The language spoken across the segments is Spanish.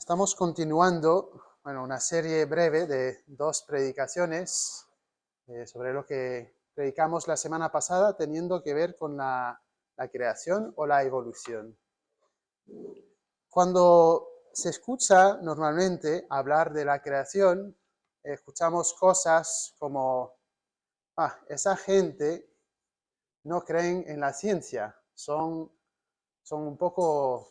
Estamos continuando, una serie breve de 2 predicaciones sobre lo que predicamos la semana pasada, teniendo que ver con la creación o la evolución. Cuando se escucha normalmente hablar de la creación, escuchamos cosas como, esa gente no creen en la ciencia, son un poco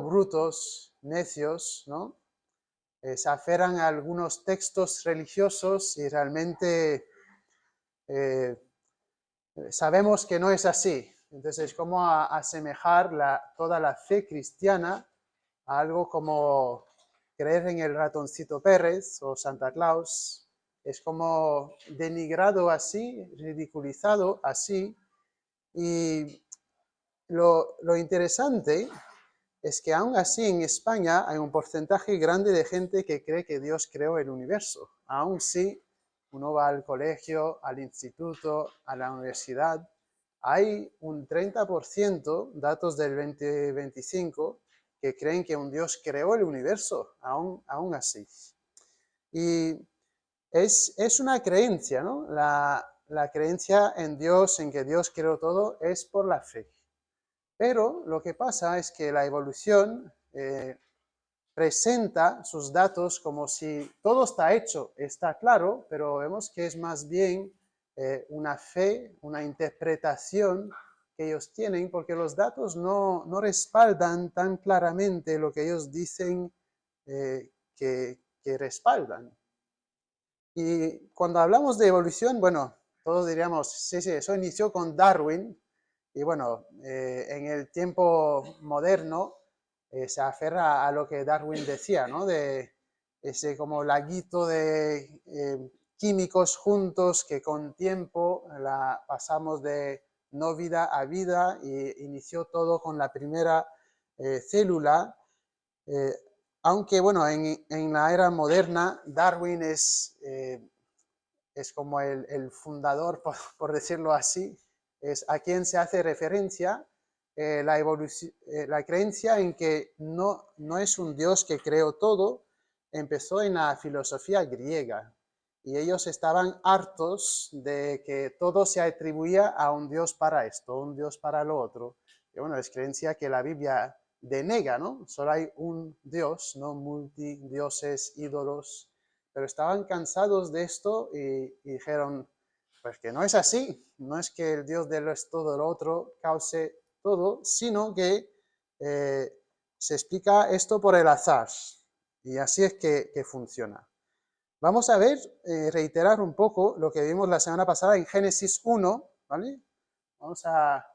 brutos, necios, ¿no? Se aferran a algunos textos religiosos y realmente eh, sabemos que no es así. Entonces, ¿cómo asemejar toda la fe cristiana a algo como creer en el ratoncito Pérez o Santa Claus? Es como denigrado así, ridiculizado así. Y lo interesante es que aún así en España hay un porcentaje grande de gente que cree que Dios creó el universo. Aún si uno va al colegio, al instituto, a la universidad, hay un 30%, datos del 2025, que creen que un Dios creó el universo, aún así. Y es una creencia, ¿no? La creencia en Dios, en que Dios creó todo, es por la fe. Pero lo que pasa es que la evolución presenta sus datos como si todo está hecho, está claro, pero vemos que es más bien una fe, una interpretación que ellos tienen, porque los datos no respaldan tan claramente lo que ellos dicen que respaldan. Y cuando hablamos de evolución, todos diríamos, sí, eso inició con Darwin, y en el tiempo moderno se aferra a lo que Darwin decía, ¿no? De ese como laguito de químicos juntos que con tiempo la pasamos de no vida a vida y inició todo con la primera célula. Eh, Aunque, en la era moderna, Darwin es como el fundador, por decirlo así, es a quien se hace referencia la creencia en que no es un Dios que creó todo, empezó en la filosofía griega. Y ellos estaban hartos de que todo se atribuía a un Dios para esto, un Dios para lo otro. Y es creencia que la Biblia denega, ¿no? Solo hay un Dios, no multidioses, ídolos, pero estaban cansados de esto y dijeron, pues que no es así, no es que el Dios de lo es todo lo otro cause todo, sino que se explica esto por el azar, y así es que funciona. Vamos a ver, reiterar un poco lo que vimos la semana pasada en Génesis 1, ¿vale? Vamos a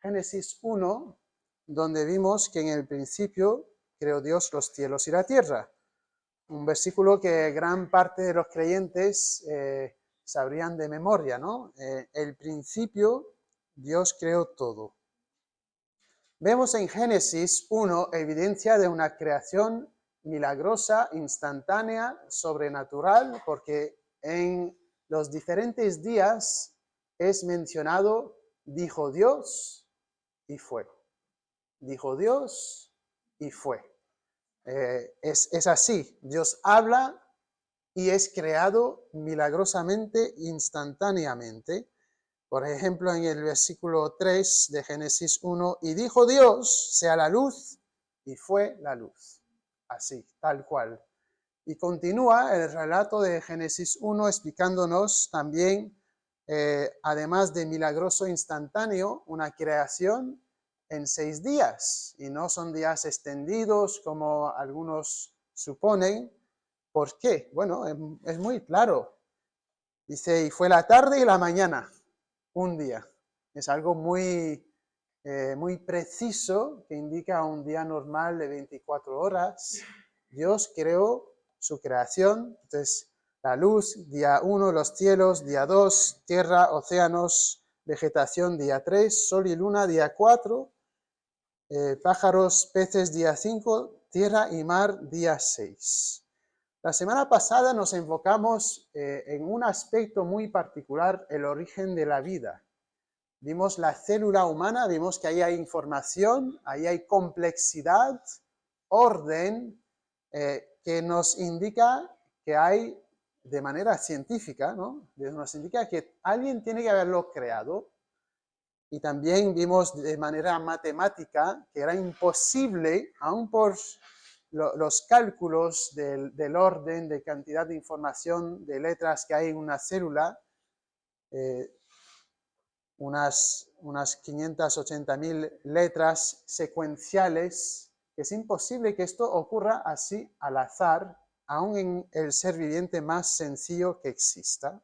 Génesis 1, donde vimos que en el principio creó Dios los cielos y la tierra. Un versículo que gran parte de los creyentes sabrían de memoria, ¿no? El principio, Dios creó todo. Vemos en Génesis 1 evidencia de una creación milagrosa, instantánea, sobrenatural, porque en los diferentes días es mencionado, dijo Dios y fue. Dijo Dios y fue. Es así, Dios habla y es creado milagrosamente, instantáneamente. Por ejemplo, en el versículo 3 de Génesis 1, y dijo Dios, sea la luz, y fue la luz. Así, tal cual. Y continúa el relato de Génesis 1 explicándonos también, además de milagroso instantáneo, una creación en 6 días. Y no son días extendidos como algunos suponen. ¿Por qué? Bueno, es muy claro. Dice, y fue la tarde y la mañana, un día. Es algo muy preciso que indica un día normal de 24 horas. Dios creó su creación. Entonces, la luz, día 1, los cielos, día 2, tierra, océanos, vegetación, día 3, sol y luna, día 4, pájaros, peces, día 5, tierra y mar, día 6. La semana pasada nos enfocamos en un aspecto muy particular, el origen de la vida. Vimos la célula humana, vimos que ahí hay información, ahí hay complejidad, orden que nos indica que hay, de manera científica, ¿no? Nos indica que alguien tiene que haberlo creado. Y también vimos de manera matemática que era imposible, aún por los cálculos del orden de cantidad de información de letras que hay en una célula, eh, unas 580.000 letras secuenciales, que es imposible que esto ocurra así al azar, aún en el ser viviente más sencillo que exista.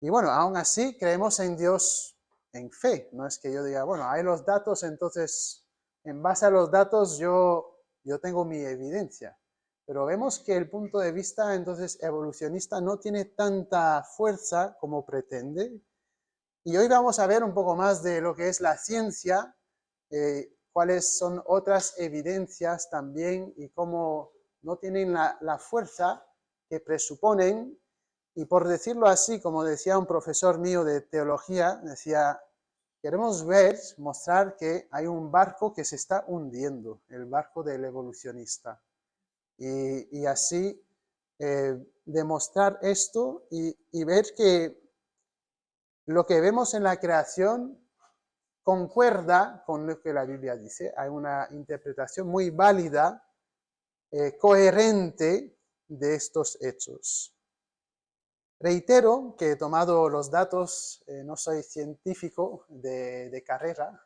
Y bueno, aún así creemos en Dios en fe. No es que yo diga, bueno, hay los datos, entonces en base a los datos yo tengo mi evidencia. Pero vemos que el punto de vista entonces evolucionista no tiene tanta fuerza como pretende. Y hoy vamos a ver un poco más de lo que es la ciencia, cuáles son otras evidencias también y cómo no tienen la fuerza que presuponen. Y por decirlo así, como decía un profesor mío de teología, decía, queremos mostrar que hay un barco que se está hundiendo, el barco del evolucionista. Y así demostrar esto y ver que lo que vemos en la creación concuerda con lo que la Biblia dice. Hay una interpretación muy válida, coherente de estos hechos. Reitero que he tomado los datos, no soy científico de carrera,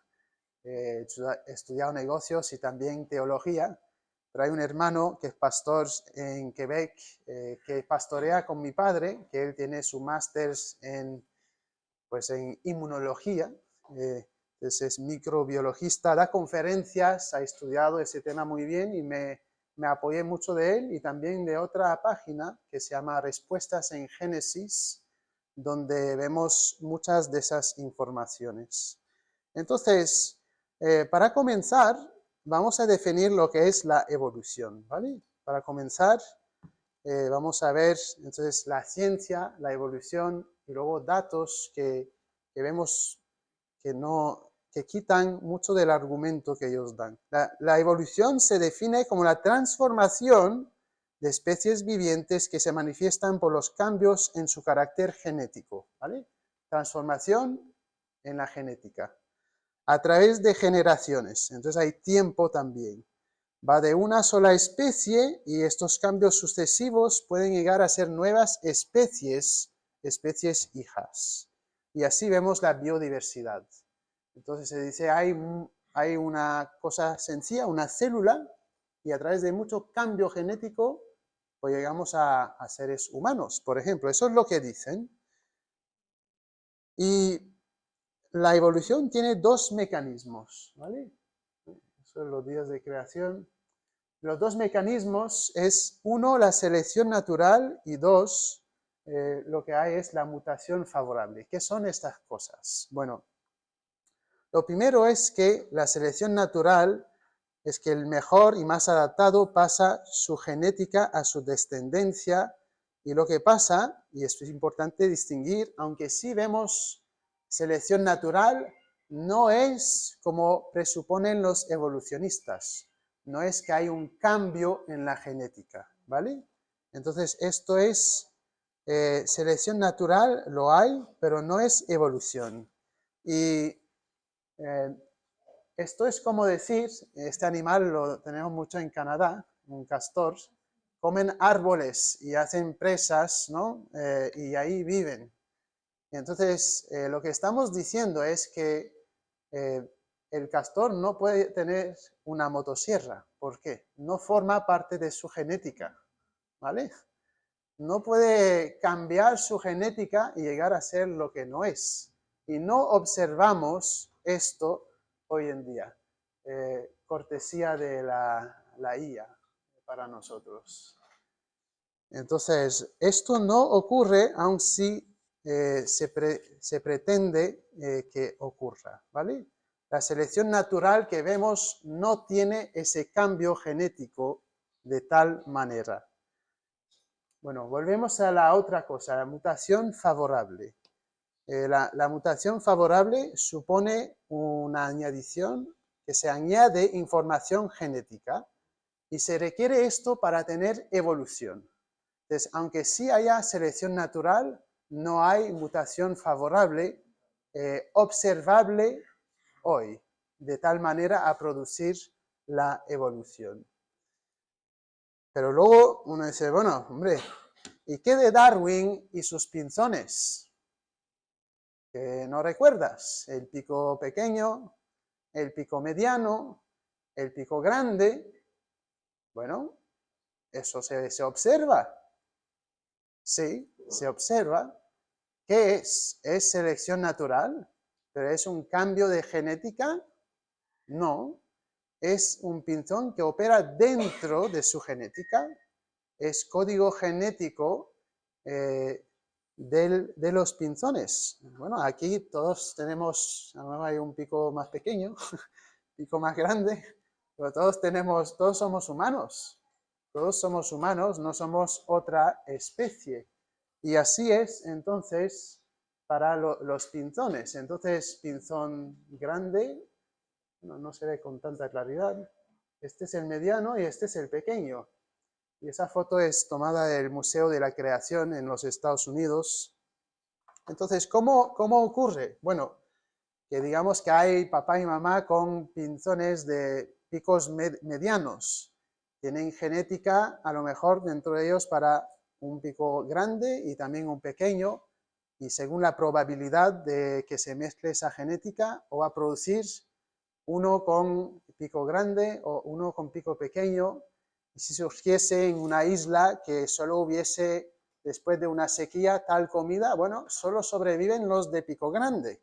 he estudiado negocios y también teología, pero hay un hermano que es pastor en Quebec, que pastorea con mi padre, que él tiene su máster en inmunología, entonces es microbiologista, da conferencias, ha estudiado ese tema muy bien y me apoyé mucho de él y también de otra página que se llama Respuestas en Génesis, donde vemos muchas de esas informaciones. Entonces, para comenzar, vamos a definir lo que es la evolución, ¿vale? Para comenzar, vamos a ver entonces la ciencia, la evolución y luego datos que vemos que quitan mucho del argumento que ellos dan. La evolución se define como la transformación de especies vivientes que se manifiestan por los cambios en su carácter genético, ¿vale? Transformación en la genética, a través de generaciones. Entonces hay tiempo también. Va de una sola especie y estos cambios sucesivos pueden llegar a ser nuevas especies hijas. Y así vemos la biodiversidad. Entonces se dice, hay una cosa sencilla, una célula, y a través de mucho cambio genético, pues llegamos a seres humanos, por ejemplo. Eso es lo que dicen. Y la evolución tiene dos mecanismos, ¿vale? Eso es los días de creación. Los dos mecanismos es, uno, la selección natural y dos, lo que hay es la mutación favorable. ¿Qué son estas cosas? Bueno, lo primero es que la selección natural es que el mejor y más adaptado pasa su genética a su descendencia y lo que pasa, y esto es importante distinguir, aunque sí vemos selección natural, no es como presuponen los evolucionistas. No es que hay un cambio en la genética, ¿vale? Entonces, esto es selección natural, lo hay, pero no es evolución. Y esto es como decir, este animal lo tenemos mucho en Canadá, un castor, comen árboles y hacen presas, ¿no? Y ahí viven. Y entonces, lo que estamos diciendo es que el castor no puede tener una motosierra. ¿Por qué? No forma parte de su genética, ¿vale? No puede cambiar su genética y llegar a ser lo que no es. Y no observamos esto hoy en día. Cortesía de la IA para nosotros. Entonces, esto no ocurre aun si se pretende que ocurra, ¿vale? La selección natural que vemos no tiene ese cambio genético de tal manera. Bueno, volvemos a la otra cosa, la mutación favorable. La mutación favorable supone una añadición que se añade información genética Y se requiere esto para tener evolución. Entonces, aunque sí haya selección natural, no hay mutación favorable observable hoy, de tal manera a producir la evolución. Pero luego uno dice, bueno, hombre, ¿y qué de Darwin y sus pinzones? ¿Que no recuerdas? El pico pequeño, el pico mediano, el pico grande. Bueno, eso se observa. Sí, se observa. ¿Qué es? ¿Es selección natural? ¿Pero es un cambio de genética? No. Es un pinzón que opera dentro de su genética. Es código genético de los pinzones. Bueno, aquí todos tenemos, a lo mejor hay un pico más pequeño, pico más grande, pero todos somos humanos. Todos somos humanos, no somos otra especie. Y así es, entonces, para los pinzones. Entonces, pinzón grande, no se ve con tanta claridad. Este es el mediano y este es el pequeño. Y esa foto es tomada del Museo de la Creación en los Estados Unidos. Entonces, ¿cómo ocurre? Bueno, que digamos que hay papá y mamá con pinzones de picos medianos. Tienen genética, a lo mejor, dentro de ellos para un pico grande y también un pequeño, y según la probabilidad de que se mezcle esa genética, o va a producir uno con pico grande o uno con pico pequeño. Y si surgiese en una isla que solo hubiese, después de una sequía, tal comida, bueno, solo sobreviven los de pico grande,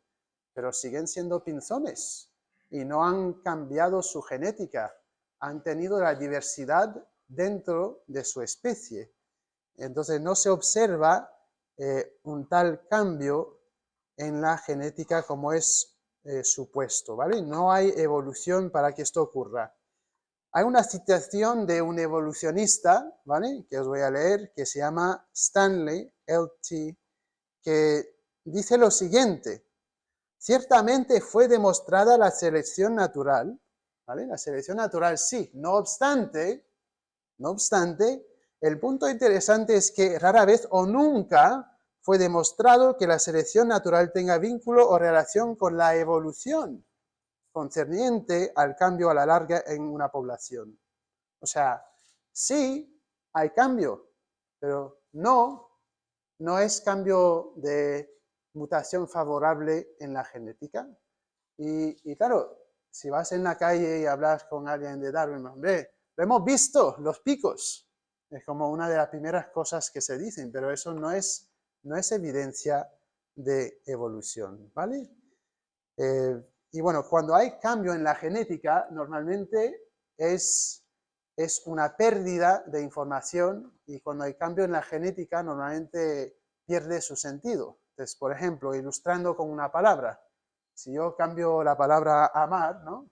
pero siguen siendo pinzones y no han cambiado su genética, han tenido la diversidad dentro de su especie. Entonces no se observa un tal cambio en la genética como es supuesto, ¿vale? No hay evolución para que esto ocurra. Hay una citación de un evolucionista, ¿vale? Que os voy a leer, que se llama Stanley, L.T., que dice lo siguiente: ciertamente fue demostrada la selección natural, ¿vale? La selección natural sí, no obstante, el punto interesante es que rara vez o nunca fue demostrado que la selección natural tenga vínculo o relación con la evolución concerniente al cambio a la larga en una población. O sea, sí hay cambio, pero no es cambio de mutación favorable en la genética. Y claro, si vas en la calle y hablas con alguien de Darwin, hombre, lo hemos visto, los picos. Es como una de las primeras cosas que se dicen, pero eso no es evidencia de evolución, ¿vale? Y bueno, cuando hay cambio en la genética, normalmente es una pérdida de información, y cuando hay cambio en la genética, normalmente pierde su sentido. Entonces, por ejemplo, ilustrando con una palabra, si yo cambio la palabra amar, ¿no?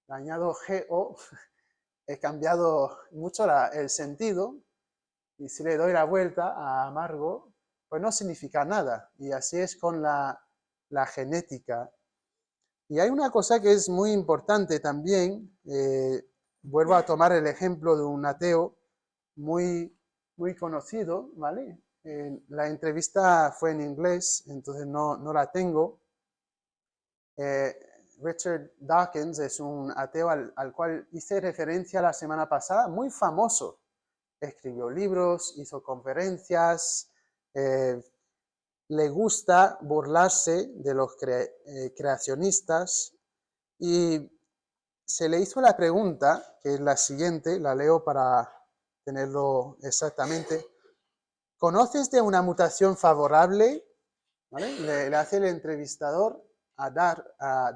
Le añado GO, he cambiado mucho el sentido, y si le doy la vuelta a amargo, pues no significa nada. Y así es con la genética. Y hay una cosa que es muy importante también, vuelvo a tomar el ejemplo de un ateo muy, muy conocido, ¿vale? La entrevista fue en inglés, entonces no la tengo. Richard Dawkins es un ateo al cual hice referencia la semana pasada, muy famoso. Escribió libros, hizo conferencias, le gusta burlarse de los creacionistas, y se le hizo la pregunta, que es la siguiente, la leo para tenerlo exactamente. ¿Conoces de una mutación favorable? ¿Vale? Le hace el entrevistador a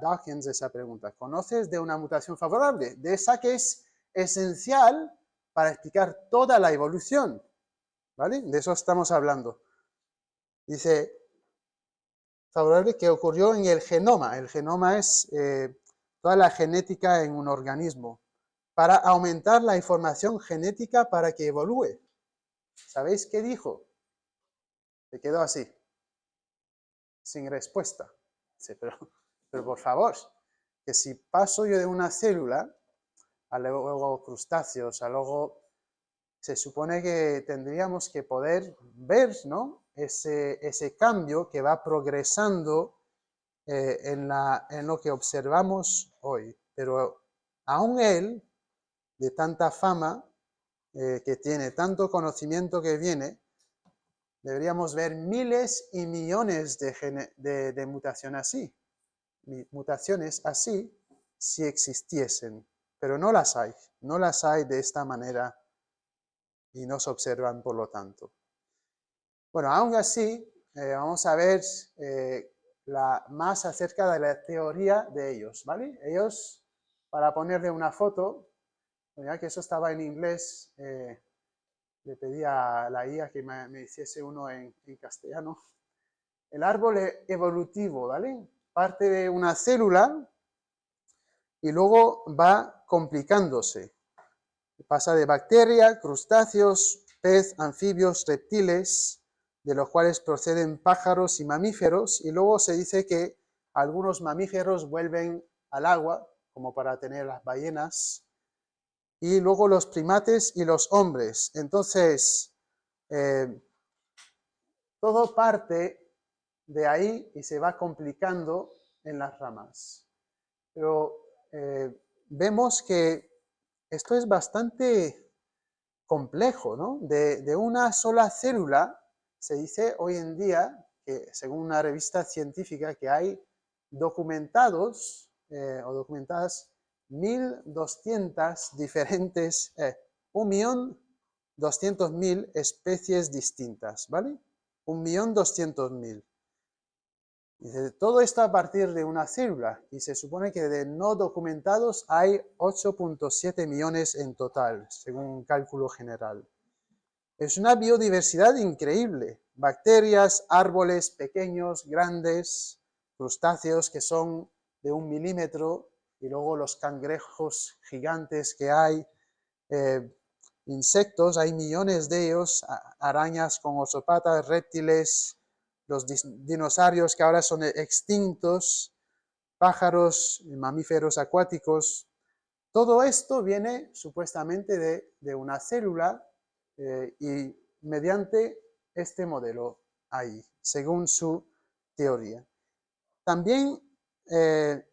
Dawkins esa pregunta. ¿Conoces de una mutación favorable? De esa que es esencial para explicar toda la evolución. ¿Vale? De eso estamos hablando. Dice, favorable que ocurrió en el genoma. El genoma es toda la genética en un organismo, para aumentar la información genética para que evolúe. ¿Sabéis qué dijo? Se quedó así, sin respuesta. Dice, pero por favor, que si paso yo de una célula a luego crustáceos, a luego... Se supone que tendríamos que poder ver, ¿no?, ese cambio que va progresando en lo que observamos hoy. Pero aún él, de tanta fama que tiene, tanto conocimiento que viene, deberíamos ver miles y millones de mutaciones así si existiesen, pero no las hay de esta manera y no se observan por lo tanto. Bueno, aún así, vamos a ver más acerca de la teoría de ellos, ¿vale? Ellos, para ponerle una foto, ya que eso estaba en inglés, le pedí a la IA que me hiciese uno en castellano. El árbol evolutivo, ¿vale? Parte de una célula y luego va complicándose. Pasa de bacteria, crustáceos, pez, anfibios, reptiles, de los cuales proceden pájaros y mamíferos, y luego se dice que algunos mamíferos vuelven al agua, como para tener las ballenas, y luego los primates y los hombres. Entonces, todo parte de ahí y se va complicando en las ramas. Pero vemos que esto es bastante complejo, ¿no? De una sola célula, se dice hoy en día, que según una revista científica, que hay documentadas 1.200 diferentes, 1.200.000 especies distintas, ¿vale? 1.200.000. Dice, todo esto a partir de una célula, y se supone que de no documentados hay 8.7 millones en total, según un cálculo general. Es una biodiversidad increíble. Bacterias, árboles pequeños, grandes, crustáceos que son de 1 milímetro, y luego los cangrejos gigantes que hay, insectos, hay millones de ellos, arañas con 8 patas, reptiles, los dinosaurios que ahora son extintos, pájaros, mamíferos acuáticos. Todo esto viene supuestamente de una célula y mediante este modelo ahí, según su teoría. También,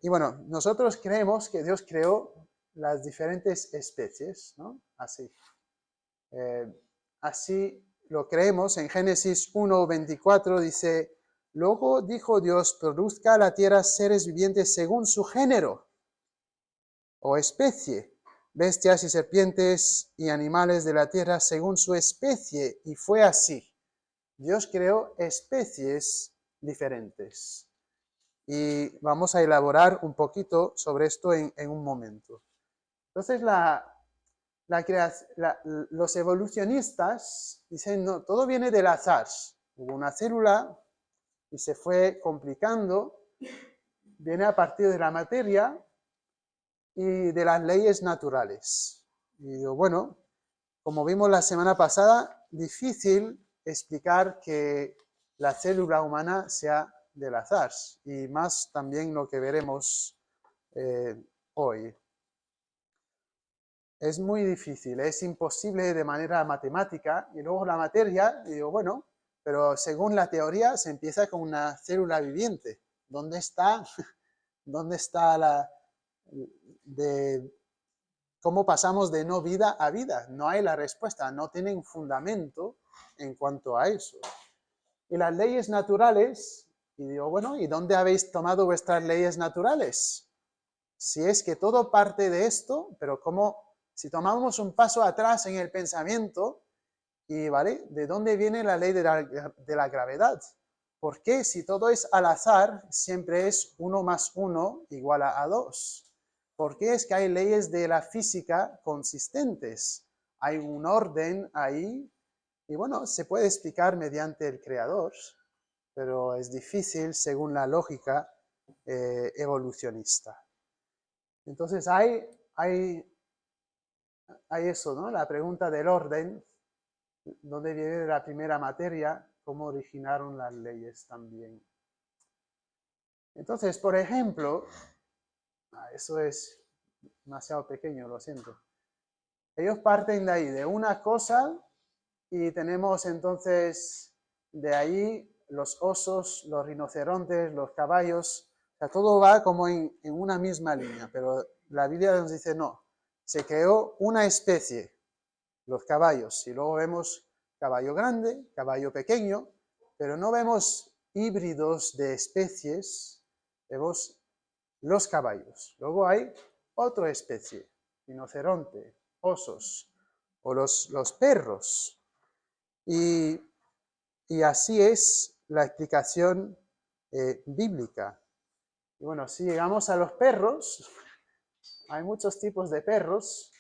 y bueno, nosotros creemos que Dios creó las diferentes especies, ¿no? Así. Así lo creemos. En Génesis 1:24 dice, luego dijo Dios, produzca la tierra seres vivientes según su género o especie, bestias y serpientes y animales de la tierra según su especie. Y fue así. Dios creó especies diferentes. Y vamos a elaborar un poquito sobre esto en un momento. Entonces, los evolucionistas dicen, no, todo viene del azar. Hubo una célula y se fue complicando, viene a partir de la materia y de las leyes naturales. Y digo, bueno, como vimos la semana pasada, difícil explicar que la célula humana sea del azar, y más también lo que veremos hoy. Es muy difícil, es imposible de manera matemática, y luego la materia, y digo, bueno, pero según la teoría se empieza con una célula viviente. ¿Dónde está cómo pasamos de no vida a vida? No hay la respuesta, no tienen fundamento en cuanto a eso. Y las leyes naturales, y digo, bueno, ¿y dónde habéis tomado vuestras leyes naturales? Si es que todo parte de esto, pero si tomamos un paso atrás en el pensamiento, y ¿vale? ¿De dónde viene la ley de la gravedad? ¿Por qué si todo es al azar, siempre es 1 más 1 igual a 2? ¿Por qué es que hay leyes de la física consistentes? Hay un orden ahí, y bueno, se puede explicar mediante el creador, pero es difícil según la lógica evolucionista. Entonces hay eso, ¿no? La pregunta del orden, ¿dónde viene la primera materia? ¿Cómo originaron las leyes también? Entonces, por ejemplo, eso es demasiado pequeño, lo siento. Ellos parten de ahí, de una cosa, y tenemos entonces de ahí los osos, los rinocerontes, los caballos. O sea, todo va como en una misma línea, pero la Biblia nos dice no. Se creó una especie, los caballos, y luego vemos caballo grande, caballo pequeño, pero no vemos híbridos de especies, vemos los caballos. Luego hay otra especie, rinoceronte, osos, o los perros. Y así es la explicación bíblica. Y bueno, si llegamos a los perros, hay muchos tipos de perros.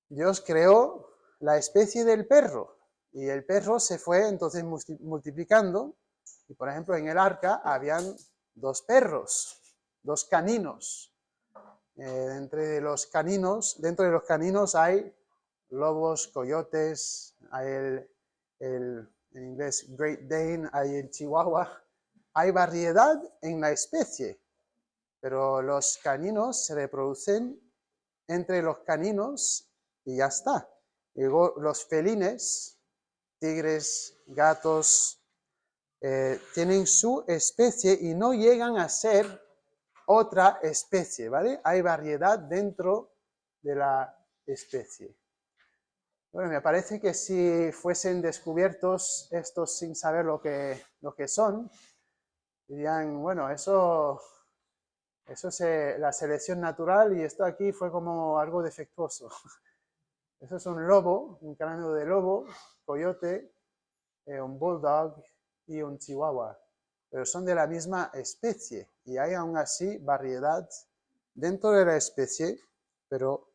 Dios creó la especie del perro y el perro se fue entonces multiplicando. Y por ejemplo, en el arca habían dos perros, dos caninos. Dentro de los caninos hay lobos, coyotes, hay en inglés Great Dane, hay el Chihuahua. Hay variedad en la especie, pero los caninos se reproducen entre los caninos y ya está. Luego los felines, tigres, gatos, tienen su especie y no llegan a ser otra especie, ¿vale? Hay variedad dentro de la especie. Bueno, me parece que si fuesen descubiertos estos sin saber lo que son, dirían, bueno, eso es la selección natural y esto aquí fue como algo defectuoso. Eso es un lobo, un cráneo de lobo, coyote, un bulldog y un chihuahua. Pero son de la misma especie y hay aún así variedad dentro de la especie, pero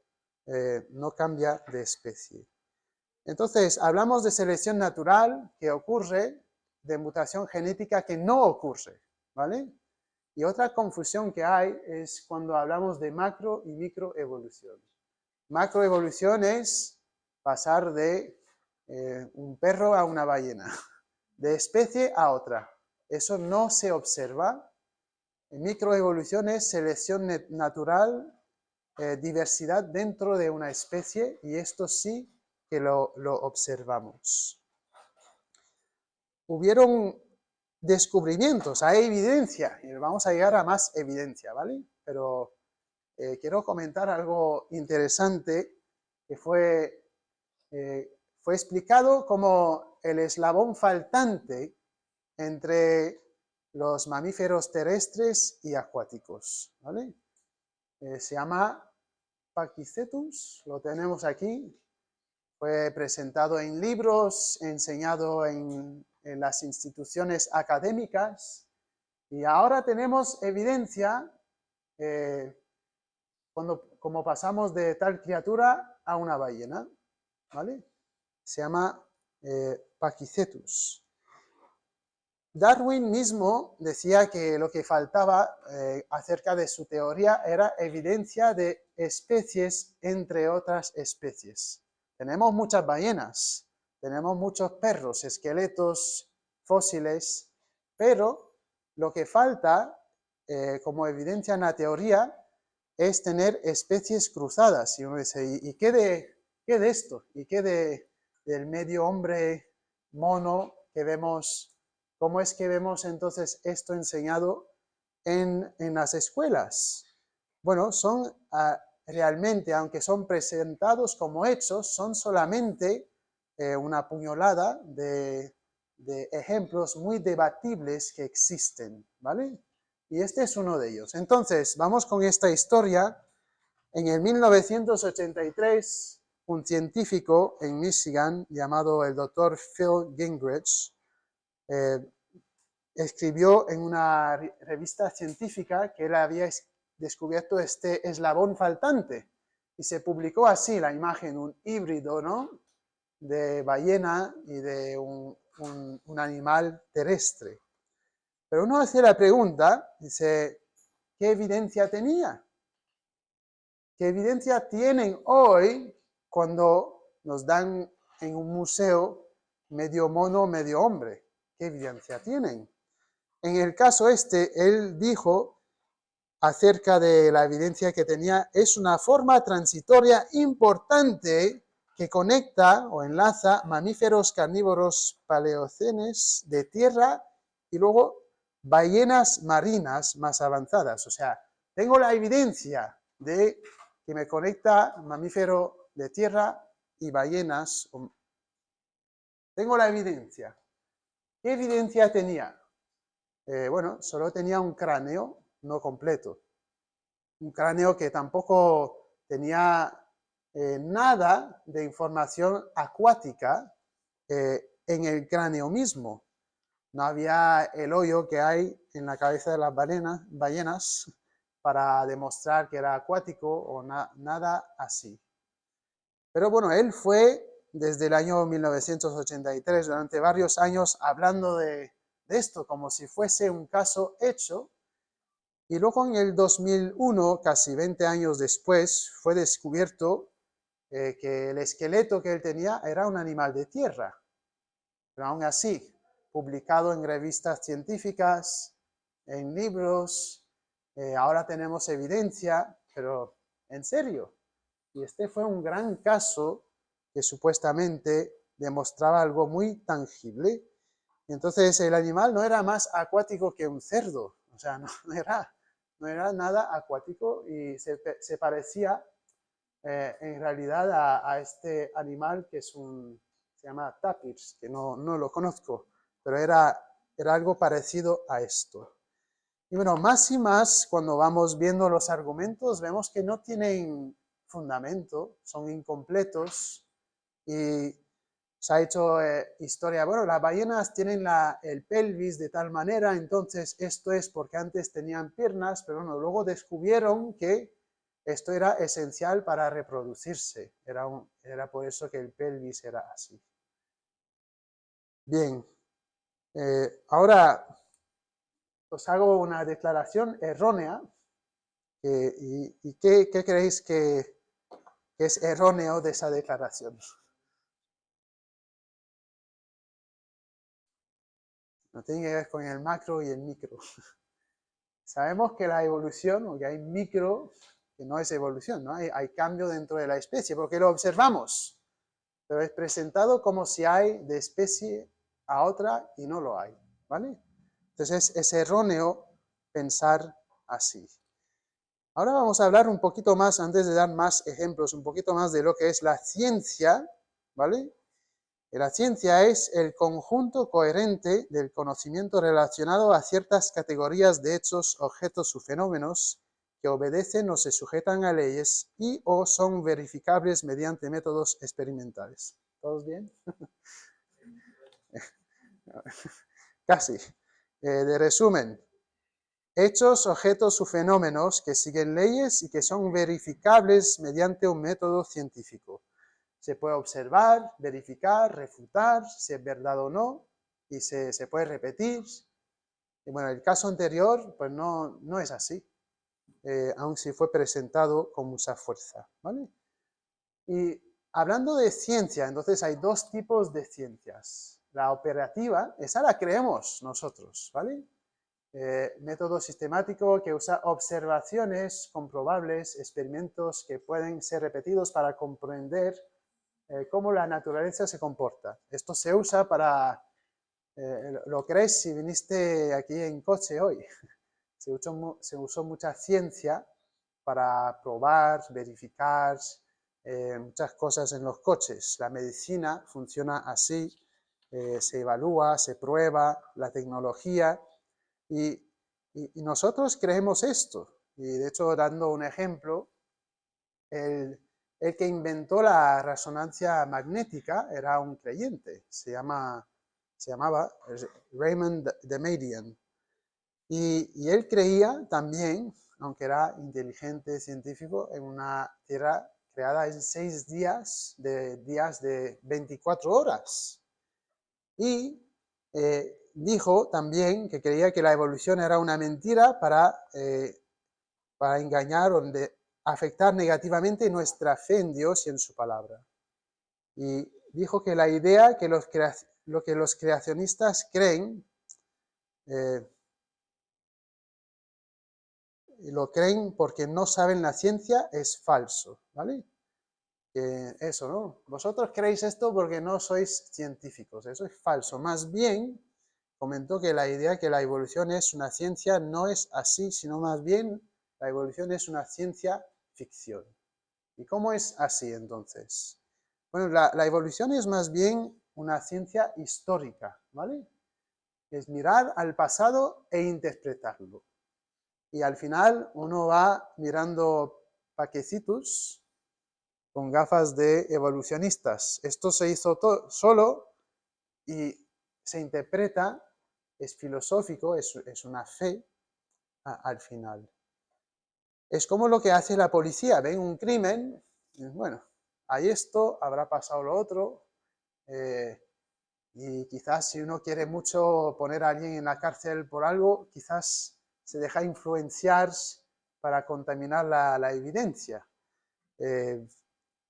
no cambia de especie. Entonces, hablamos de selección natural que ocurre, de mutación genética que no ocurre, ¿vale? Y otra confusión que hay es cuando hablamos de macro y microevolución. Macroevolución es pasar de un perro a una ballena, de especie a otra. Eso no se observa. Microevolución es selección natural, diversidad dentro de una especie, y esto sí que lo observamos. Hubieron descubrimientos, hay evidencia, y vamos a llegar a más evidencia, ¿vale? Pero quiero comentar algo interesante que fue explicado como el eslabón faltante entre los mamíferos terrestres y acuáticos, ¿vale? Se llama Pachycetus, lo tenemos aquí. Fue presentado en libros, enseñado en las instituciones académicas, y ahora tenemos evidencia como pasamos de tal criatura a una ballena, ¿vale? Se llama Pachycetus. Darwin mismo decía que lo que faltaba acerca de su teoría era evidencia de especies entre otras especies. Tenemos muchas ballenas, tenemos muchos perros, esqueletos, fósiles, pero lo que falta como evidencia en la teoría es tener especies cruzadas. Y uno dice, ¿y qué de esto? ¿Y qué del medio hombre mono que vemos? ¿Cómo es que vemos entonces esto enseñado en las escuelas? Bueno, son realmente, aunque son presentados como hechos, son solamente una puñalada de ejemplos muy debatibles que existen, ¿vale? Y este es uno de ellos. Entonces, vamos con esta historia. En el 1983, un científico en Michigan llamado el Dr. Phil Gingrich escribió en una revista científica que él había descubierto este eslabón faltante y se publicó así la imagen, un híbrido, ¿no?, de ballena y de un animal terrestre. Pero uno hace la pregunta, dice, ¿qué evidencia tenía? ¿Qué evidencia tienen hoy cuando nos dan en un museo medio mono, medio hombre? ¿Qué evidencia tienen? En el caso él dijo, acerca de la evidencia que tenía, es una forma transitoria importante que conecta o enlaza mamíferos carnívoros paleocenes de tierra y luego ballenas marinas más avanzadas. O sea, tengo la evidencia de que me conecta mamífero de tierra y ballenas. Tengo la evidencia. ¿Qué evidencia tenía? Bueno, solo tenía un cráneo no completo. Un cráneo que tampoco tenía nada de información acuática en el cráneo mismo. No había el hoyo que hay en la cabeza de las ballenas para demostrar que era acuático o nada así. Pero bueno, él fue desde el año 1983, durante varios años, hablando de esto como si fuese un caso hecho. Y luego en el 2001, casi 20 años después, fue descubierto que el esqueleto que él tenía era un animal de tierra. Pero aún así, publicado en revistas científicas, en libros, ahora tenemos evidencia, pero en serio. Y este fue un gran caso que supuestamente demostraba algo muy tangible. Entonces el animal no era más acuático que un cerdo, o sea, no era nada acuático y se parecía en realidad a este animal que se llama tapirs, que no lo conozco, pero era algo parecido a esto. Y bueno, más y más, cuando vamos viendo los argumentos, vemos que no tienen fundamento, son incompletos y se ha hecho historia. Bueno, las ballenas tienen el pelvis de tal manera, entonces esto es porque antes tenían piernas, pero bueno, luego descubrieron que esto era esencial para reproducirse. Era por eso que el pelvis era así. Bien, ahora os hago una declaración errónea. ¿Y qué creéis que es erróneo de esa declaración? No tiene que ver con el macro y el micro. Sabemos que la evolución, o que hay micro, que no es evolución, ¿no? Hay cambio dentro de la especie, porque lo observamos, pero es presentado como si hay de especie a otra y no lo hay, ¿vale? Entonces es erróneo pensar así. Ahora vamos a hablar un poquito más, antes de dar más ejemplos, un poquito más de lo que es la ciencia, ¿vale? La ciencia es el conjunto coherente del conocimiento relacionado a ciertas categorías de hechos, objetos o fenómenos que obedecen o se sujetan a leyes y o son verificables mediante métodos experimentales. ¿Todos bien? Casi. De resumen, hechos, objetos o fenómenos que siguen leyes y que son verificables mediante un método científico. Se puede observar, verificar, refutar si es verdad o no, y se puede repetir. Y bueno, el caso anterior, pues no es así, aun si fue presentado con mucha fuerza, ¿vale? Y hablando de ciencia, entonces hay dos tipos de ciencias. La operativa, esa la creemos nosotros, ¿vale? Método sistemático que usa observaciones comprobables, experimentos que pueden ser repetidos para comprender cómo la naturaleza se comporta. Esto se usa para, lo crees si viniste aquí en coche hoy, se usó mucha ciencia para probar, verificar muchas cosas en los coches. La medicina funciona así, se evalúa, se prueba, la tecnología y nosotros creemos esto. Y de hecho, dando un ejemplo, el que inventó la resonancia magnética era un creyente, se llamaba Raymond Damadian. Y él creía también, aunque era inteligente, científico, en una Tierra creada en 6 días de 24 horas. Y dijo también que creía que la evolución era una mentira para engañar o afectar negativamente nuestra fe en Dios y en su palabra. Y dijo que la idea que lo que los creacionistas creen lo creen porque no saben la ciencia es falso, ¿vale? Eso, ¿no? Vosotros creéis esto porque no sois científicos, eso es falso. Más bien, comentó que la idea que la evolución es una ciencia no es así, sino más bien la evolución es una ciencia ficción. ¿Y cómo es así entonces? Bueno, la evolución es más bien una ciencia histórica, ¿vale? Es mirar al pasado e interpretarlo. Y al final uno va mirando paquecitos con gafas de evolucionistas. Esto se hizo solo y se interpreta, es filosófico, es una fe al final. Es como lo que hace la policía, ven un crimen, y bueno, hay esto, habrá pasado lo otro, y quizás si uno quiere mucho poner a alguien en la cárcel por algo, quizás se deja influenciar para contaminar la evidencia.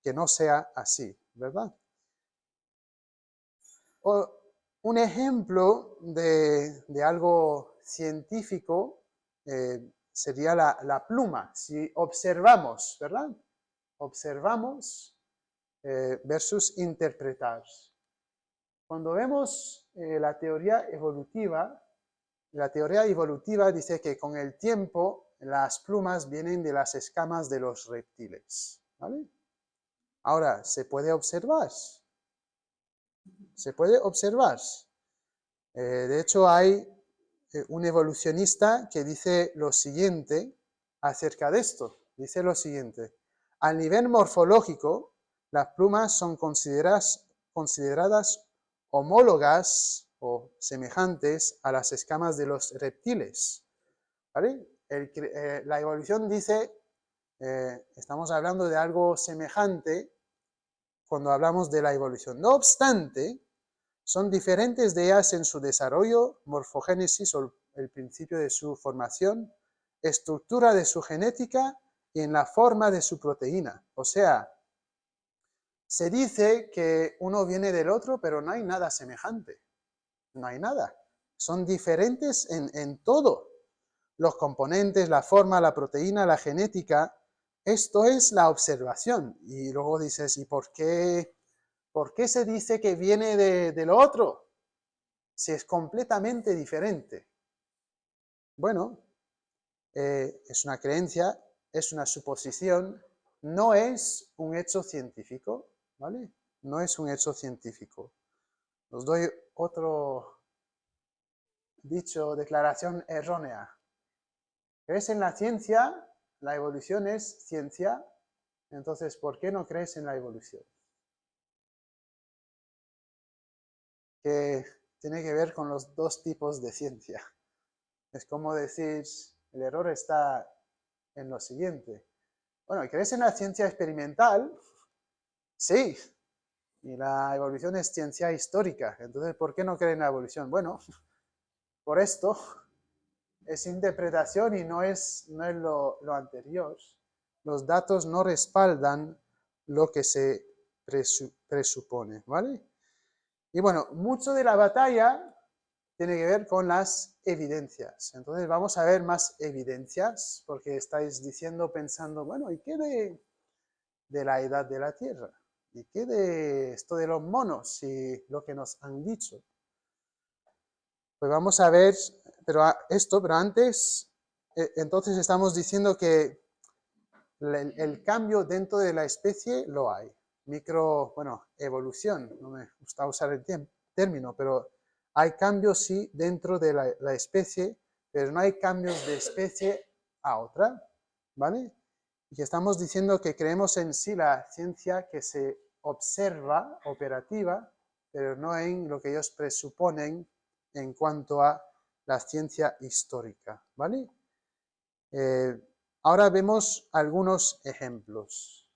Que no sea así, ¿verdad? Un ejemplo de algo científico sería la pluma. Si observamos, ¿verdad? Observamos versus interpretar. Cuando vemos la teoría evolutiva dice que con el tiempo las plumas vienen de las escamas de los reptiles, ¿vale? Ahora, se puede observar. Se puede observar. De hecho, hay un evolucionista que dice lo siguiente acerca de esto. Dice lo siguiente. A nivel morfológico, las plumas son consideradas homólogas o semejantes a las escamas de los reptiles. ¿Vale? La evolución dice, estamos hablando de algo semejante cuando hablamos de la evolución. No obstante, son diferentes de ellas en su desarrollo, morfogénesis o el principio de su formación, estructura de su genética y en la forma de su proteína. O sea, se dice que uno viene del otro, pero no hay nada semejante. No hay nada. Son diferentes en todo. Los componentes, la forma, la proteína, la genética. Esto es la observación. Y luego dices, ¿y por qué se dice que viene de lo otro? Si es completamente diferente. Bueno, es una creencia, es una suposición, no es un hecho científico, ¿vale? No es un hecho científico. Os doy otro dicho, declaración errónea. ¿Crees en la ciencia? La evolución es ciencia. Entonces, ¿por qué no crees en la evolución? Que tiene que ver con los dos tipos de ciencia. Es como decir, el error está en lo siguiente. Bueno, ¿crees en la ciencia experimental? Sí. Y la evolución es ciencia histórica. Entonces, ¿por qué no creen en la evolución? Bueno, por esto es interpretación y no es lo anterior. Los datos no respaldan lo que se presupone, ¿vale? Y bueno, mucho de la batalla tiene que ver con las evidencias. Entonces vamos a ver más evidencias, porque estáis diciendo, pensando, bueno, ¿y qué de la edad de la Tierra? ¿Y qué de esto de los monos y lo que nos han dicho? Pues vamos a ver pero antes, entonces estamos diciendo que el cambio dentro de la especie lo hay. Evolución, no me gusta usar el término, pero hay cambios sí dentro de la especie, pero no hay cambios de especie a otra, ¿vale? Y que estamos diciendo que creemos en sí la ciencia que se observa, operativa, pero no en lo que ellos presuponen en cuanto a la ciencia histórica, ¿vale? Ahora vemos algunos ejemplos.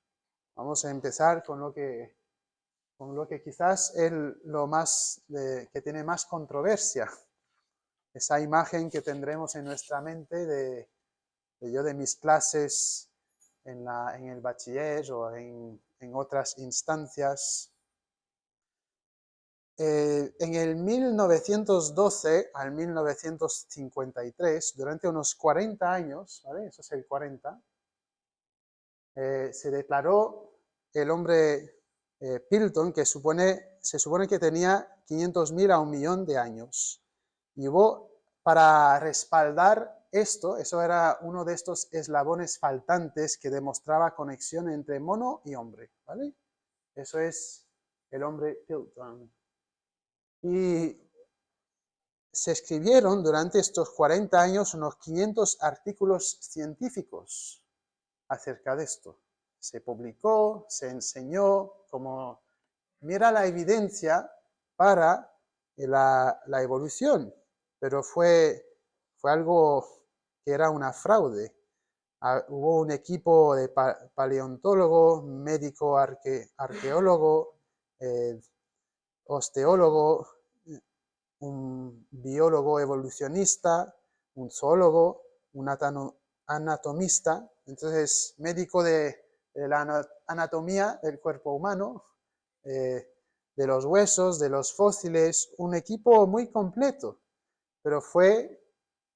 Vamos a empezar con lo que quizás es lo más que tiene más controversia. Esa imagen que tendremos en nuestra mente de mis clases en el bachiller o en otras instancias. En el 1912 al 1953, durante unos 40 años, ¿vale? Eso es el 40, se declaró el hombre Pilton, que se supone que tenía 500.000 a 1.000.000 de años. Y hubo, para respaldar esto, eso era uno de estos eslabones faltantes que demostraba conexión entre mono y hombre, ¿vale? Eso es el hombre Pilton. Y se escribieron durante estos 40 años unos 500 artículos científicos acerca de esto. Se publicó, se enseñó, como mira la evidencia para la evolución, pero fue algo que era una fraude. Hubo un equipo de paleontólogo, médico arqueólogo, osteólogo, un biólogo evolucionista, un zoólogo, un anatomista, entonces médico de la anatomía del cuerpo humano, de los huesos, de los fósiles, un equipo muy completo. Pero fue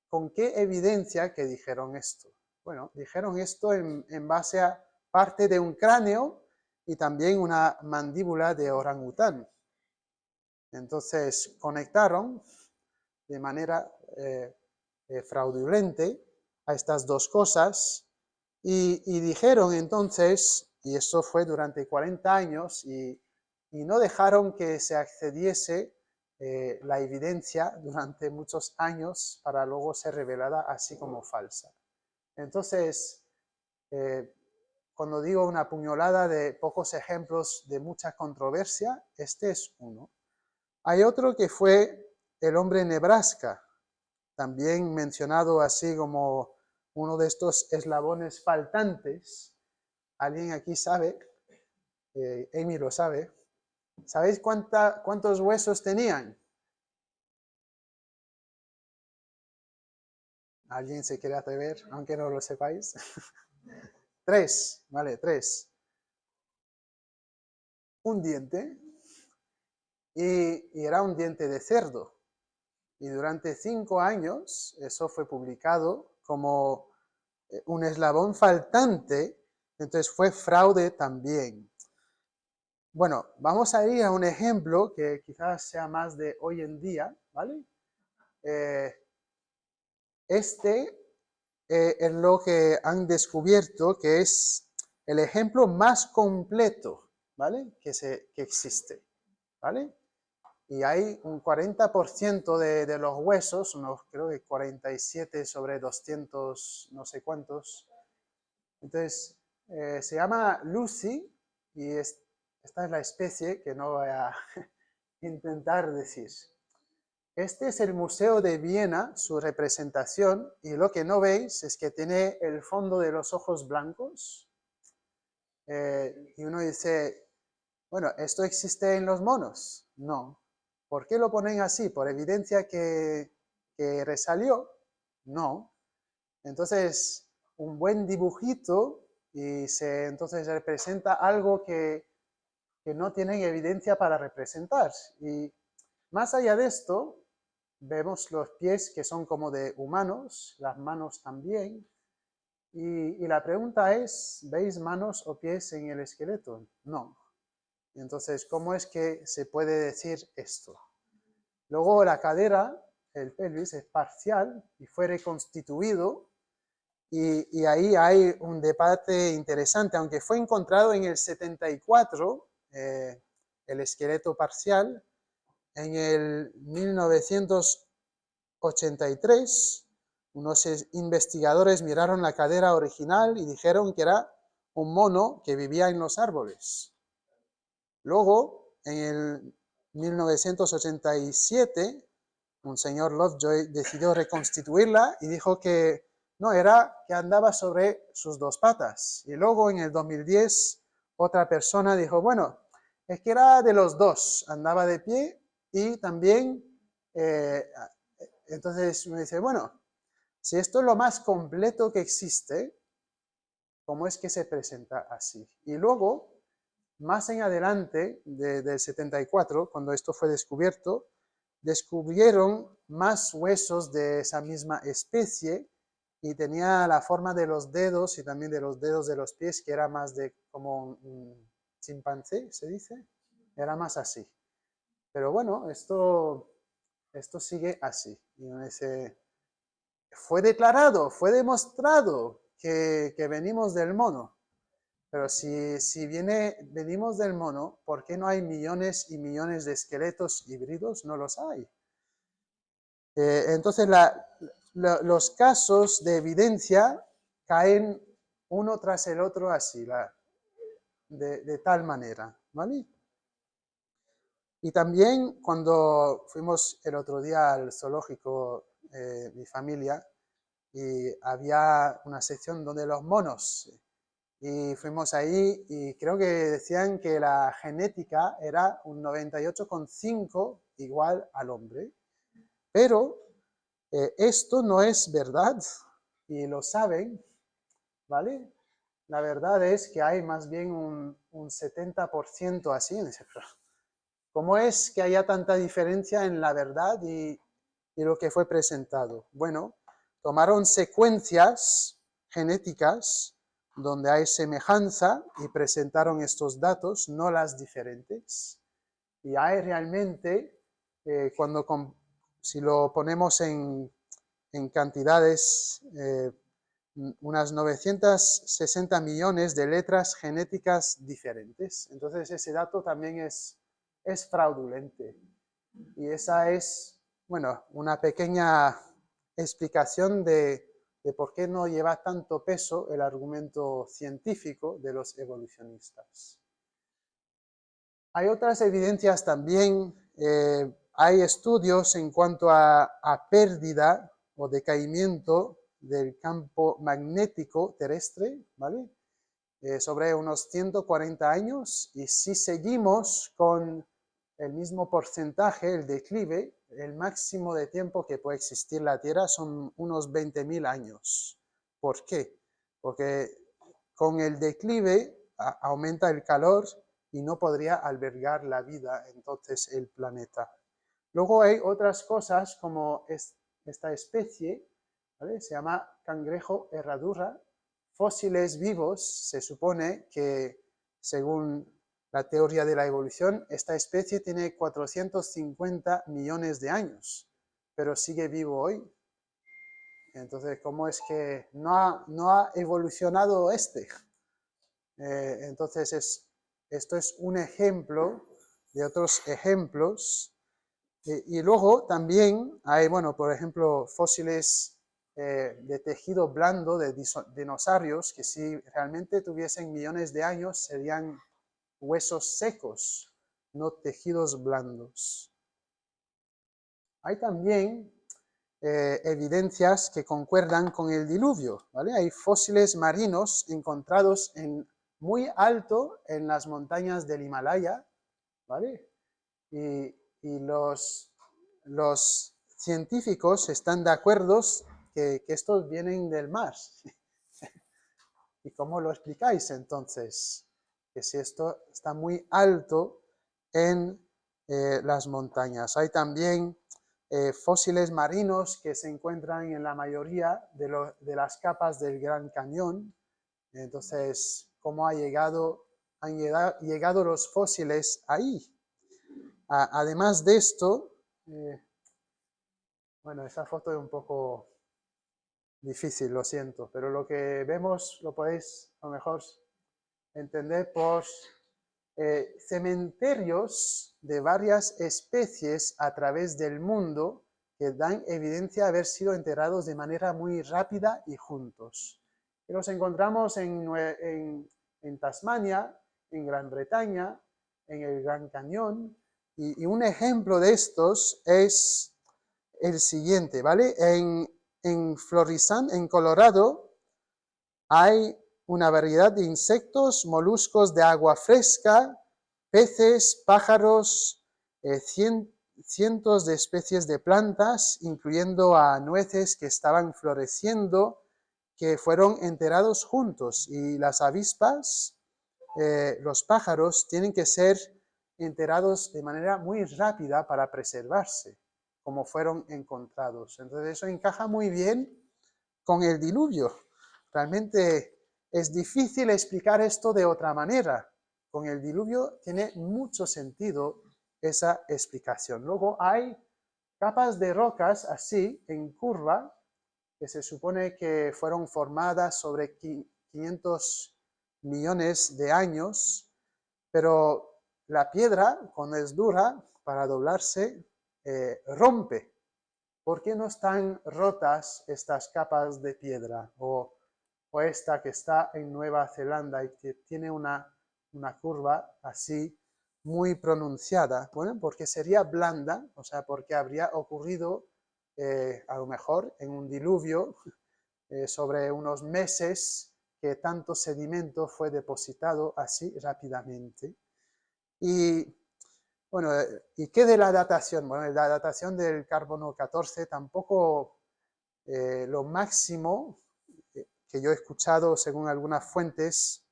con qué evidencia que dijeron esto. Bueno, dijeron esto en base a parte de un cráneo y también una mandíbula de orangután. Entonces conectaron de manera fraudulente a estas dos cosas y dijeron entonces, y esto fue durante 40 años, y no dejaron que se accediese la evidencia durante muchos años para luego ser revelada así como falsa. Entonces, cuando digo una puñalada de pocos ejemplos de mucha controversia, este es uno. Hay otro que fue el hombre Nebraska, también mencionado así como uno de estos eslabones faltantes. ¿Alguien aquí sabe? Amy lo sabe. ¿Sabéis cuántos huesos tenían? ¿Alguien se quiere atrever, aunque no lo sepáis? 3, vale, 3. Un diente, y era un diente de cerdo. Y durante 5 años eso fue publicado como un eslabón faltante, entonces fue fraude también. Bueno, vamos a ir a un ejemplo que quizás sea más de hoy en día, ¿vale? Este es lo que han descubierto que es el ejemplo más completo, ¿vale? Que existe, ¿vale? Y hay un 40% de los huesos, unos creo que 47 sobre 200 no sé cuántos. Entonces, se llama Lucy y esta es la especie que no voy a intentar decir. Este es el Museo de Viena, su representación, y lo que no veis es que tiene el fondo de los ojos blancos. Y uno dice, bueno, ¿esto existe en los monos? No. ¿Por qué lo ponen así? ¿Por evidencia que resalió? No. Entonces, un buen dibujito y entonces representa algo que no tienen evidencia para representar. Y más allá de esto, vemos los pies que son como de humanos, las manos también. Y la pregunta es, ¿veis manos o pies en el esqueleto? No. Entonces, ¿cómo es que se puede decir esto? Luego la cadera, el pelvis, es parcial y fue reconstituido. Y ahí hay un debate interesante, aunque fue encontrado en el 74, el esqueleto parcial, en el 1983, unos investigadores miraron la cadera original y dijeron que era un mono que vivía en los árboles. Luego, en el 1987, un señor Lovejoy decidió reconstituirla y dijo que no, era que andaba sobre sus dos patas. Y luego en el 2010, otra persona dijo, bueno, es que era de los dos, andaba de pie y también, entonces me dice, bueno, si esto es lo más completo que existe, ¿cómo es que se presenta así? Y luego más en adelante, del 74, cuando esto fue descubierto, descubrieron más huesos de esa misma especie y tenía la forma de los dedos y también de los dedos de los pies, que era más de como un chimpancé, se dice, era más así. Pero bueno, esto sigue así. Y fue declarado, fue demostrado que venimos del mono. Pero si venimos del mono, ¿por qué no hay millones y millones de esqueletos híbridos? No los hay. Entonces, los casos de evidencia caen uno tras el otro así, de tal manera, ¿vale? Y también cuando fuimos el otro día al zoológico, mi familia, y había una sección donde los monos, y fuimos ahí y creo que decían que la genética era un 98,5 igual al hombre, pero esto no es verdad y lo saben, ¿vale? La verdad es que hay más bien un 70% así. ¿Cómo es que haya tanta diferencia en la verdad y lo que fue presentado? Bueno, tomaron secuencias genéticas donde hay semejanza y presentaron estos datos, no las diferentes. Y hay realmente, si lo ponemos en cantidades, unas 960 millones de letras genéticas diferentes. Entonces ese dato también es fraudulente. Y esa es, bueno, una pequeña explicación de por qué no lleva tanto peso el argumento científico de los evolucionistas. Hay otras evidencias también, hay estudios en cuanto a pérdida o decaimiento del campo magnético terrestre, ¿vale? Sobre unos 140 años, y si seguimos con el mismo porcentaje, el declive, el máximo de tiempo que puede existir la Tierra son unos 20.000 años. ¿Por qué? Porque con el declive aumenta el calor y no podría albergar la vida entonces el planeta. Luego hay otras cosas como esta especie, ¿vale? Se llama cangrejo herradura, fósiles vivos. Se supone que, según la teoría de la evolución, esta especie tiene 450 millones de años, pero sigue vivo hoy. Entonces, ¿cómo es que no ha evolucionado este? Entonces, esto es un ejemplo de otros ejemplos. Y luego también hay, bueno, por ejemplo, fósiles de tejido blando de dinosaurios que si realmente tuviesen millones de años serían huesos secos, no tejidos blandos. Hay también evidencias que concuerdan con el diluvio, ¿vale? Hay fósiles marinos encontrados muy alto en las montañas del Himalaya, ¿vale? Y los científicos están de acuerdo que estos vienen del mar. ¿Y cómo lo explicáis entonces? Que si esto está muy alto en las montañas. Hay también fósiles marinos que se encuentran en la mayoría de las capas del Gran Cañón. Entonces, ¿cómo han llegado los fósiles ahí? Además de esto, bueno, esa foto es un poco difícil, lo siento, pero lo que vemos lo podéis a lo mejor entender por cementerios de varias especies a través del mundo que dan evidencia de haber sido enterrados de manera muy rápida y juntos. Y los encontramos en Tasmania, en Gran Bretaña, en el Gran Cañón, y un ejemplo de estos es el siguiente, ¿vale? En Florissant, en Colorado, hay una variedad de insectos, moluscos de agua fresca, peces, pájaros, cientos de especies de plantas, incluyendo a nueces que estaban floreciendo, que fueron enterrados juntos. Y las avispas los pájaros tienen que ser enterrados de manera muy rápida para preservarse, como fueron encontrados. Entonces eso encaja muy bien con el diluvio. Realmente es difícil explicar esto de otra manera. Con el diluvio tiene mucho sentido esa explicación. Luego hay capas de rocas así, en curva, que se supone que fueron formadas sobre 500 millones de años, pero la piedra, cuando es dura, para doblarse, rompe. ¿Por qué no están rotas estas capas de piedra? O esta que está en Nueva Zelanda y que tiene una curva así muy pronunciada. Bueno, porque sería blanda, o sea, porque habría ocurrido a lo mejor en un diluvio sobre unos meses que tanto sedimento fue depositado así rápidamente. Y bueno, ¿y qué de la datación? Bueno, la datación del carbono 14 tampoco lo máximo que yo he escuchado según algunas fuentes,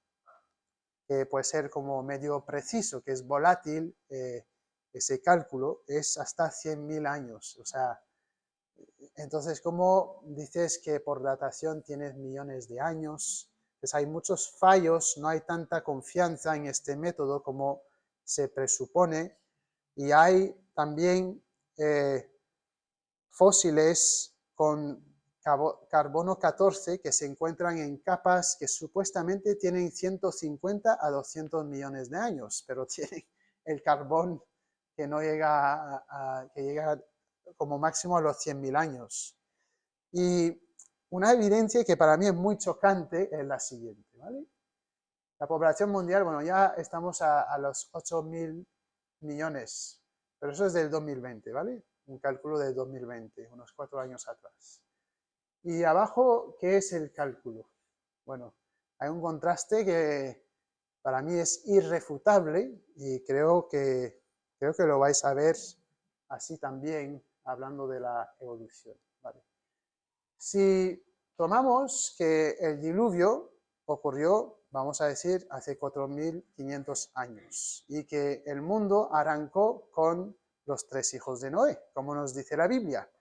que puede ser como medio preciso, que es volátil, ese cálculo es hasta 100.000 años. O sea, entonces, ¿cómo dices que por datación tienes millones de años? Pues hay muchos fallos, no hay tanta confianza en este método como se presupone, y hay también fósiles con carbono 14 que se encuentran en capas que supuestamente tienen 150 a 200 millones de años, pero tienen el carbón que no llega que llega como máximo a los 100.000 años. Y una evidencia que para mí es muy chocante es la siguiente, ¿vale? La población mundial, bueno, ya estamos a los 8.000 millones, pero eso es del 2020, ¿vale? Un cálculo del 2020, unos 4 años atrás. Y abajo, ¿qué es el cálculo? Bueno, hay un contraste que para mí es irrefutable y creo que lo vais a ver así también hablando de la evolución, ¿vale? Si tomamos que el diluvio ocurrió, vamos a decir, hace 4.500 años y que el mundo arrancó con los 3 hijos de Noé, como nos dice la Biblia,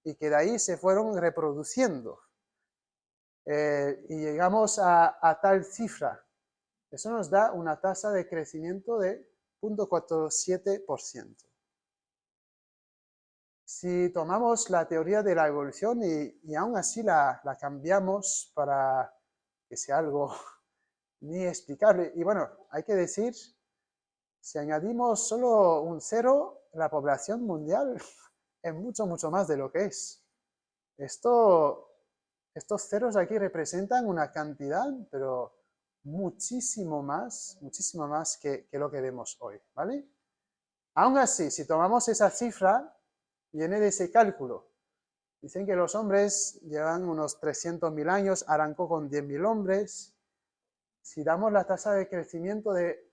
y que de ahí se fueron reproduciendo. Y llegamos a tal cifra. Eso nos da una tasa de crecimiento de 0,47%. Si tomamos la teoría de la evolución y aún así la cambiamos para que sea algo ni explicable, y bueno, hay que decir, si añadimos solo un cero, la población mundial es mucho, mucho más de lo que es. Estos ceros aquí representan una cantidad, pero muchísimo más que lo que vemos hoy, ¿vale? Aún así, si tomamos esa cifra, viene de ese cálculo. Dicen que los hombres llevan unos 300.000 años, arrancó con 10.000 hombres. Si damos la tasa de crecimiento de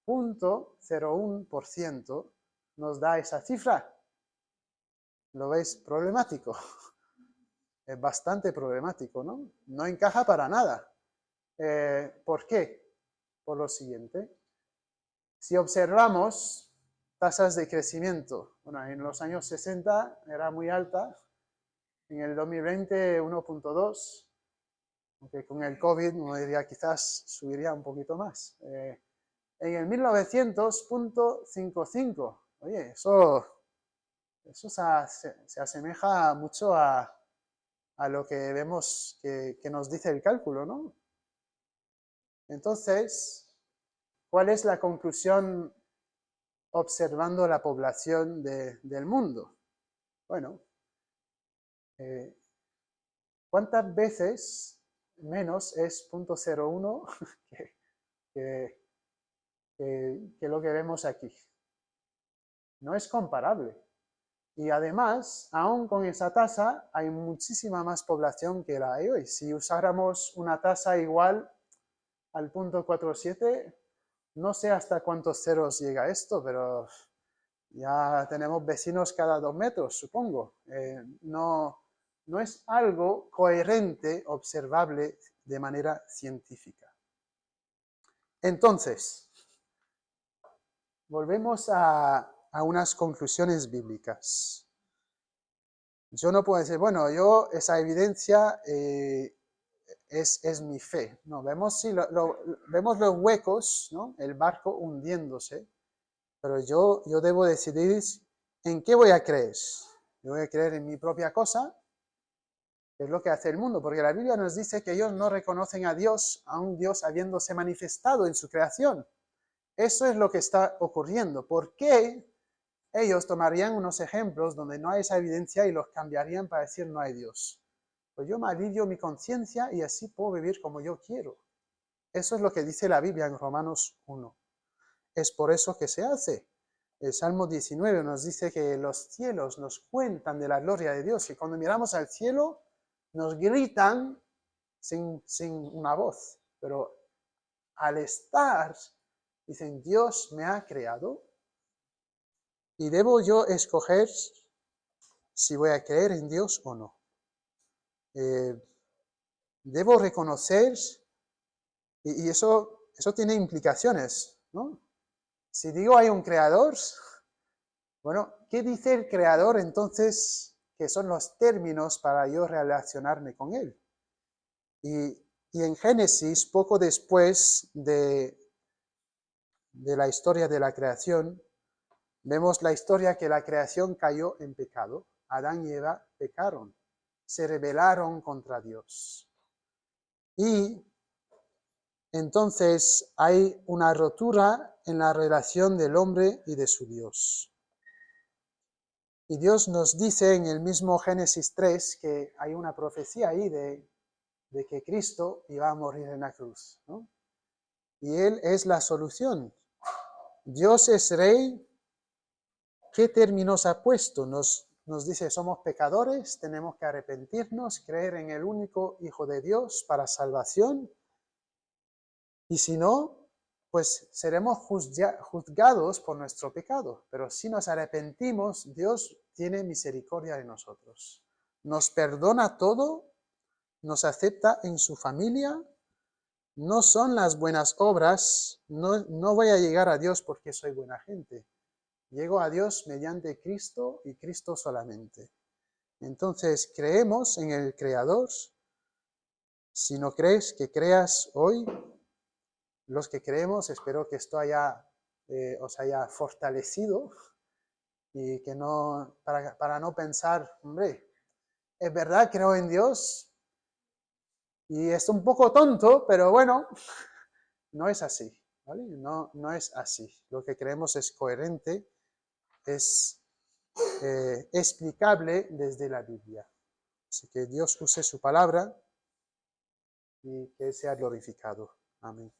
0,01%, nos da esa cifra. ¿Lo veis problemático? Es bastante problemático, ¿no? No encaja para nada. ¿Por qué? Por lo siguiente. Si observamos tasas de crecimiento, bueno, en los años 60 era muy alta, en el 2020 1,2, aunque con el COVID uno diría quizás subiría un poquito más. En el 1900, 0,55. Oye, eso se asemeja mucho a lo que vemos que nos dice el cálculo, ¿no? Entonces, ¿cuál es la conclusión observando la población del mundo? Bueno, ¿cuántas veces menos es 0,01 que, que lo que vemos aquí? No es comparable. Y además, aún con esa tasa, hay muchísima más población que la hay hoy. Si usáramos una tasa igual al 0,47, no sé hasta cuántos ceros llega esto, pero ya tenemos vecinos cada 2 metros, supongo. No es algo coherente, observable de manera científica. Entonces, volvemos a unas conclusiones bíblicas. Yo no puedo decir, bueno, esa evidencia es mi fe. No, vemos, sí, vemos los huecos, ¿no? El barco hundiéndose, pero yo debo decidir en qué voy a creer. Yo voy a creer en mi propia cosa, que es lo que hace el mundo, porque la Biblia nos dice que ellos no reconocen a un Dios habiéndose manifestado en su creación. Eso es lo que está ocurriendo. ¿Por qué ellos tomarían unos ejemplos donde no hay esa evidencia y los cambiarían para decir no hay Dios? Pues yo me alivio mi conciencia y así puedo vivir como yo quiero. Eso es lo que dice la Biblia en Romanos 1. Es por eso que se hace. El Salmo 19 nos dice que los cielos nos cuentan de la gloria de Dios y cuando miramos al cielo nos gritan sin una voz, pero al estar, dicen, Dios me ha creado y debo yo escoger si voy a creer en Dios o no. Debo reconocer, y eso tiene implicaciones, ¿no? Si digo hay un creador, bueno, ¿qué dice el creador entonces que son los términos para yo relacionarme con él? Y en Génesis, poco después de la historia de la creación, vemos la historia que la creación cayó en pecado. Adán y Eva pecaron, se rebelaron contra Dios. Y entonces hay una rotura en la relación del hombre y de su Dios. Y Dios nos dice en el mismo Génesis 3 que hay una profecía ahí de que Cristo iba a morir en la cruz, ¿no? Y Él es la solución. Dios es Rey. ¿Qué términos ha puesto? Nos dice, somos pecadores, tenemos que arrepentirnos, creer en el único Hijo de Dios para salvación. Y si no, pues seremos juzgados por nuestro pecado. Pero si nos arrepentimos, Dios tiene misericordia de nosotros. Nos perdona todo, nos acepta en su familia. No son las buenas obras, no voy a llegar a Dios porque soy buena gente. Llego a Dios mediante Cristo y Cristo solamente. Entonces, creemos en el Creador. Si no crees, que creas hoy. Los que creemos, espero que esto os haya fortalecido y que no, para no pensar, hombre, es verdad, creo en Dios y es un poco tonto, pero bueno, no es así, ¿vale? No es así. Lo que creemos es coherente, es explicable desde la Biblia. Así que Dios use su palabra y que sea glorificado. Amén.